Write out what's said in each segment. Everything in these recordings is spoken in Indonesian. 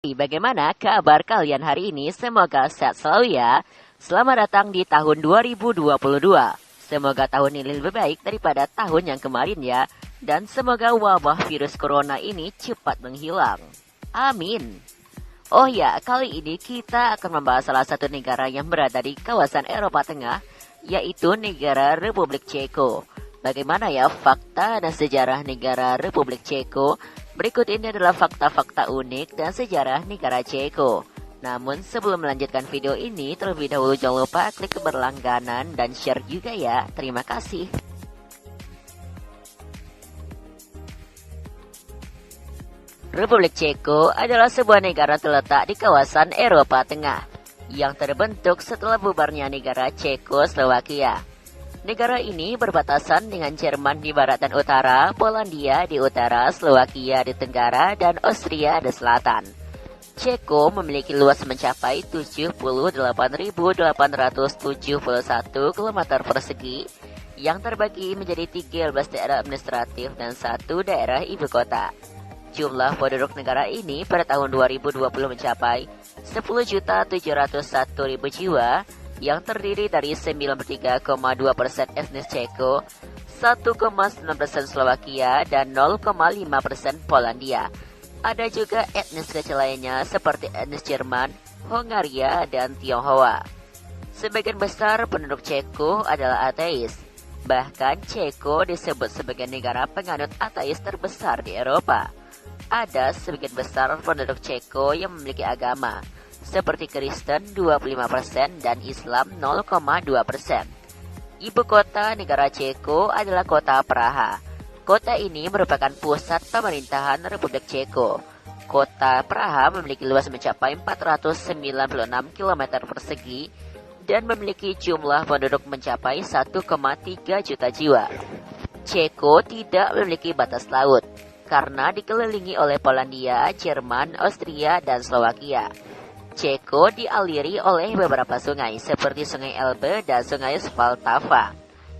Bagaimana kabar kalian hari ini? Semoga sehat selalu ya. Selamat datang di tahun 2022. Semoga tahun ini lebih baik daripada tahun yang kemarin ya. Dan semoga wabah virus corona ini cepat menghilang. Amin. Oh ya, kali ini kita akan membahas salah satu negara yang berada di kawasan Eropa Tengah, yaitu negara Republik Ceko. Bagaimana ya fakta dan sejarah negara Republik Ceko? Berikut ini adalah fakta-fakta unik dan sejarah negara Ceko. Namun sebelum melanjutkan video ini, terlebih dahulu jangan lupa klik berlangganan dan share juga ya. Terima kasih. Republik Ceko adalah sebuah negara terletak di kawasan Eropa Tengah yang terbentuk setelah bubarnya negara Cekoslowakia. Negara ini berbatasan dengan Jerman di barat dan utara, Polandia di utara, Slovakia di tenggara, dan Austria di selatan. Ceko memiliki luas mencapai 78.871 km persegi yang terbagi menjadi 13 daerah administratif dan 1 daerah ibu kota. Jumlah penduduk negara ini pada tahun 2020 mencapai 10.701.000 jiwa, yang terdiri dari 93,2% etnis Ceko, 1,9% Slovakia, dan 0,5% Polandia. Ada juga etnis kecil lainnya seperti etnis Jerman, Hongaria, dan Tionghoa. Sebagian besar penduduk Ceko adalah ateis. Bahkan Ceko disebut sebagai negara penganut ateis terbesar di Eropa. Ada sebagian besar penduduk Ceko yang memiliki agama, seperti Kristen 25% dan Islam 0,2%. Ibu kota negara Ceko adalah kota Praha. Kota ini merupakan pusat pemerintahan Republik Ceko. Kota Praha memiliki luas mencapai 496 km persegi dan memiliki jumlah penduduk mencapai 1,3 juta jiwa. Ceko tidak memiliki batas laut karena dikelilingi oleh Polandia, Jerman, Austria, dan Slovakia. Ceko dialiri oleh beberapa sungai seperti Sungai Elbe dan Sungai Svaltava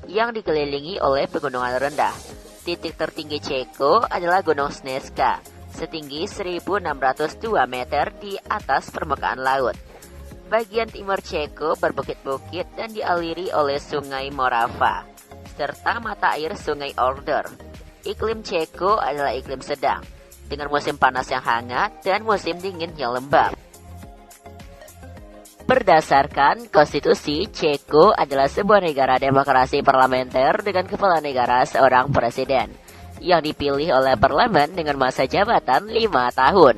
yang dikelilingi oleh pegunungan rendah. Titik tertinggi Ceko adalah Gunung Snežka setinggi 1.602 meter di atas permukaan laut. Bagian timur Ceko berbukit-bukit dan dialiri oleh Sungai Morava serta mata air Sungai Oder. Iklim Ceko adalah iklim sedang dengan musim panas yang hangat dan musim dingin yang lembab. Berdasarkan konstitusi, Ceko adalah sebuah negara demokrasi parlementer dengan kepala negara seorang presiden yang dipilih oleh parlemen dengan masa jabatan 5 tahun.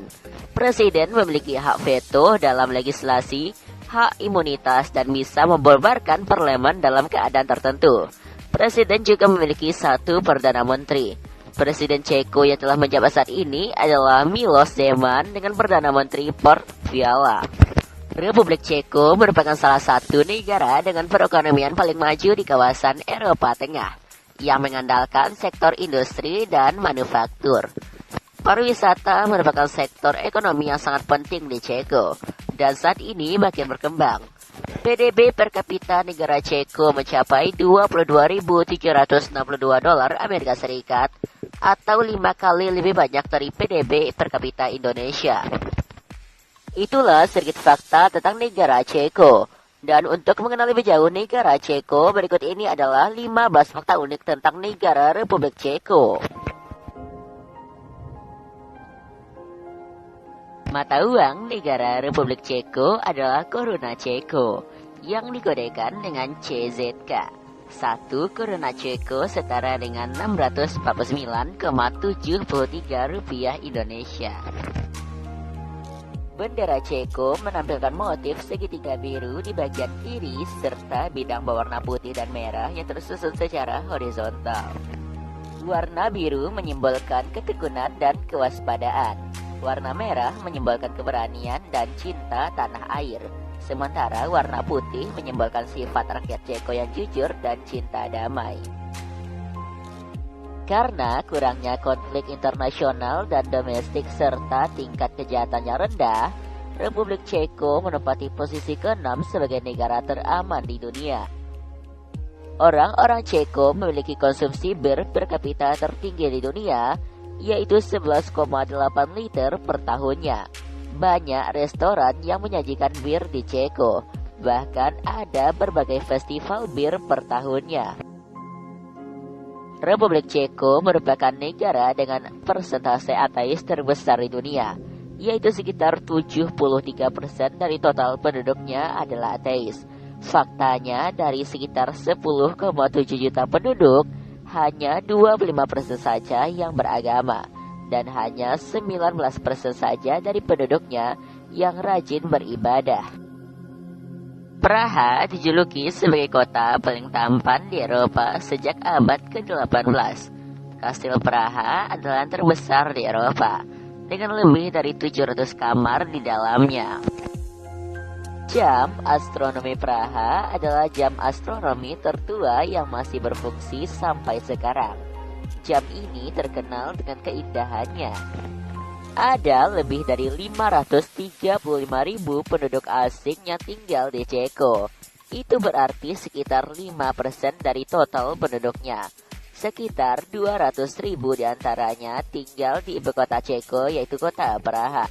Presiden memiliki hak veto dalam legislasi, hak imunitas, dan bisa membubarkan parlemen dalam keadaan tertentu. Presiden juga memiliki 1 Perdana Menteri. Presiden Ceko yang telah menjabat saat ini adalah Miloš Zeman dengan Perdana Menteri Petr Fiala. Republik Ceko merupakan salah satu negara dengan perekonomian paling maju di kawasan Eropa Tengah yang mengandalkan sektor industri dan manufaktur. Pariwisata merupakan sektor ekonomi yang sangat penting di Ceko dan saat ini makin berkembang. PDB per kapita negara Ceko mencapai 22.762 dolar Amerika Serikat atau 5 kali lebih banyak dari PDB per kapita Indonesia. Itulah sedikit fakta tentang negara Ceko. Dan untuk mengenal lebih jauh negara Ceko, berikut ini adalah 15 fakta unik tentang negara Republik Ceko. Mata uang negara Republik Ceko adalah koruna Ceko yang digodekan dengan CZK. 1 koruna Ceko setara dengan 649,73 rupiah Indonesia. Bendera Ceko menampilkan motif segitiga biru di bagian kiri serta bidang berwarna putih dan merah yang tersusun secara horizontal. Warna biru menyimbolkan ketekunan dan kewaspadaan. Warna merah menyimbolkan keberanian dan cinta tanah air. Sementara warna putih menyimbolkan sifat rakyat Ceko yang jujur dan cinta damai. Karena kurangnya konflik internasional dan domestik serta tingkat kejahatan yang rendah, Republik Ceko menempati posisi ke-6 sebagai negara teraman di dunia. Orang-orang Ceko memiliki konsumsi bir per kapita tertinggi di dunia, yaitu 11,8 liter per tahunnya. Banyak restoran yang menyajikan bir di Ceko. Bahkan ada berbagai festival bir per tahunnya. Republik Ceko merupakan negara dengan persentase ateis terbesar di dunia, yaitu sekitar 73% dari total penduduknya adalah ateis. Faktanya, dari sekitar 10,7 juta penduduk, hanya 25% saja yang beragama, dan hanya 19% saja dari penduduknya yang rajin beribadah. Praha dijuluki sebagai kota paling tampan di Eropa sejak abad ke-18. Kastil Praha adalah yang terbesar di Eropa, dengan lebih dari 700 kamar di dalamnya. Jam astronomi Praha adalah jam astronomi tertua yang masih berfungsi sampai sekarang. Jam ini terkenal dengan keindahannya. Ada lebih dari 535.000 penduduk asing yang tinggal di Ceko. Itu berarti sekitar 5% dari total penduduknya. Sekitar 200.000 diantaranya tinggal di ibu kota Ceko, yaitu kota Praha.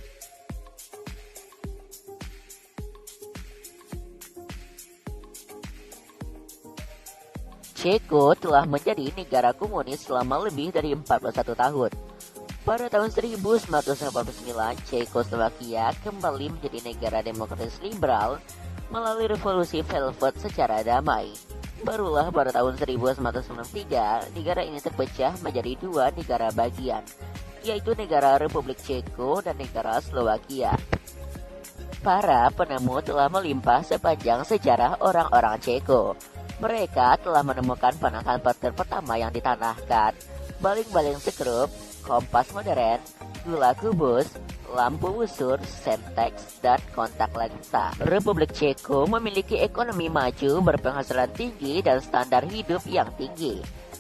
Ceko telah menjadi negara komunis selama lebih dari 41 tahun. Pada tahun 1989, Cekoslovakia kembali menjadi negara demokratis liberal melalui revolusi Velvet secara damai. Barulah pada tahun 1993, negara ini terpecah menjadi dua negara bagian, yaitu negara Republik Ceko dan negara Slovakia. Para penemu telah melimpah sepanjang sejarah orang-orang Ceko. Mereka telah menemukan peranakan pattern pertama yang ditanahkan, baling-baling sekrup, kompas modern, gula kubus, lampu busur, senteks, dan kontak lensa. Republik Ceko memiliki ekonomi maju, berpenghasilan tinggi, dan standar hidup yang tinggi.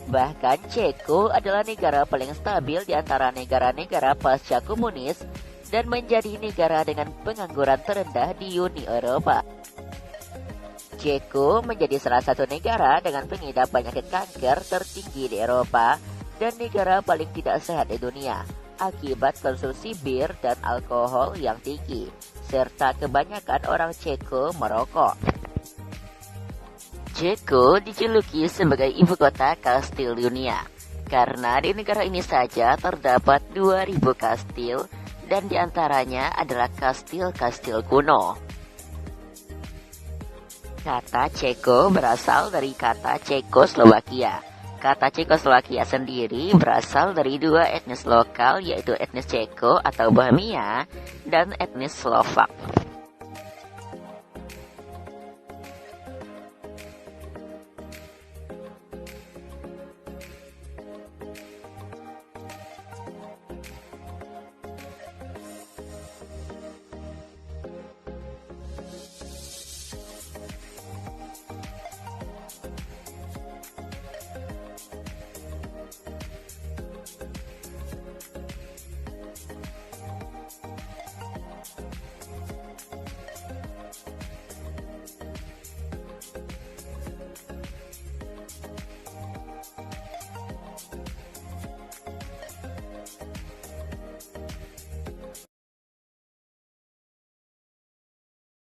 Bahkan Ceko adalah negara paling stabil di antara negara-negara pasca komunis dan menjadi negara dengan pengangguran terendah di Uni Eropa. Ceko menjadi salah satu negara dengan pengidap penyakit kanker tertinggi di Eropa dan negara paling tidak sehat di dunia akibat konsumsi bir dan alkohol yang tinggi, serta kebanyakan orang Ceko merokok. Ceko dijuluki sebagai ibu kota kastil dunia, karena di negara ini saja terdapat 2000 kastil, dan diantaranya adalah kastil-kastil kuno. Kata Ceko berasal dari kata Cekoslovakia. Kata Cekoslovakia sendiri berasal dari dua etnis lokal, yaitu etnis Ceko atau Bohemia dan etnis Slovak.